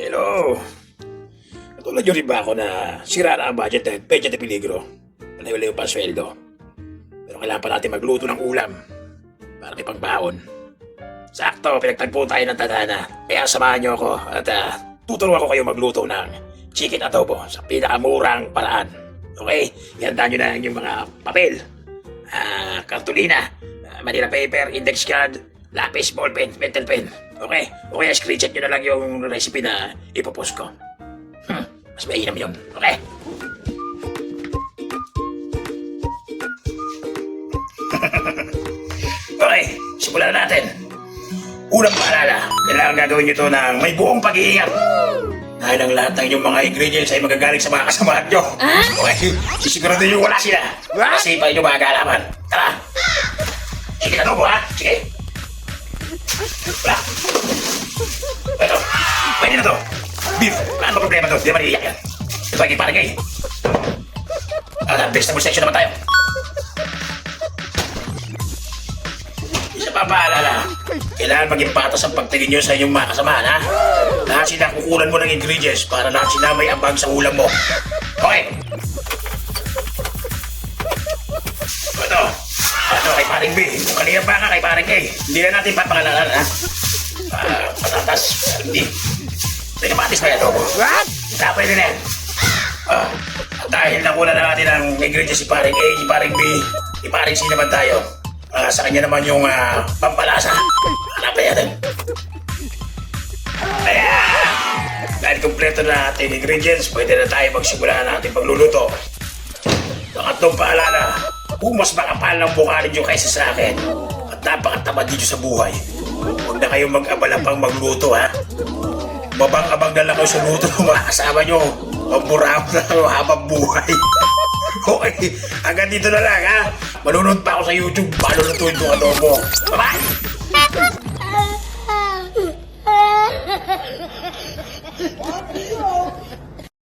Hello. Katulad nyo rin ba ako na sira na ang budget dahil pecha de peligro? Palayo-layo pa ang sweldo. Pero kailangan pa natin magluto ng ulam para may pangbaon. Sakto, pinagtagpo tayo ng tadhana. Kaya samahan nyo ako at tuturuan ko kayo magluto ng chicken adobo sa pinakamurang paraan. Okay? Ihandaan nyo na yung mga papel, kartulina, Manila paper, index card, lapis, ballpen, pentel pen. Okay? O kaya screenshot nyo na lang yung recipe na ipopost ko. Mas mainam yun. Okay? Okay, simulan na natin. Unang paalala, kailangan gagawin nyo to ng may buong pag-iingat. Dahil ang lahat ng inyong mga ingredients ay magagaling sa mga kasamahan nyo. Okay, sisiguraduhin nyo wala sila. Kasi pa inyo mga kaalaman. Tara! Sige na to, ha? Sige. Wala. Ito, pwede na to. Beef, wala ba problema to? Di naman iiyak yan. Ito ay kiparagay. Vegetable section naman tayo. Isa pa paalala, kailangan maging patas ang pagtingin nyo sa inyong mga kasamahan, ha? Lahat sila kukulan mo ng ingredients para lahat sila may ambag sa ulam mo. Okay. Ito kay paring B. Kung kanina pa ka kay paring A. Hindi na natin papangalanan, ha? Patatas, hindi. May kamatis pa yan, Adobo. What? Pwede na yan. Dahil nakuha na natin ang ingredients si paring A, si paring B, si paring C naman tayo. Sa kanya naman yung pampalasa. Hanapin natin. Dahil kompleto na ating ingredients, pwede na tayo magsimula na ating pagluluto. Pangatlong paalala, kung mas makapal ng mukha ninyo kaysa sa akin at napakatamad ninyo sa buhay, huwag na kayong mag-abala pang magluto, ha? Mabang-abang na lang kayo sa luto ng mga kasama nyo. Maburap na habang buhay. Okay, hanggang dito na lang, ha? Manunod pa ako sa YouTube. Paano lutuin itong adobo. Bye-bye!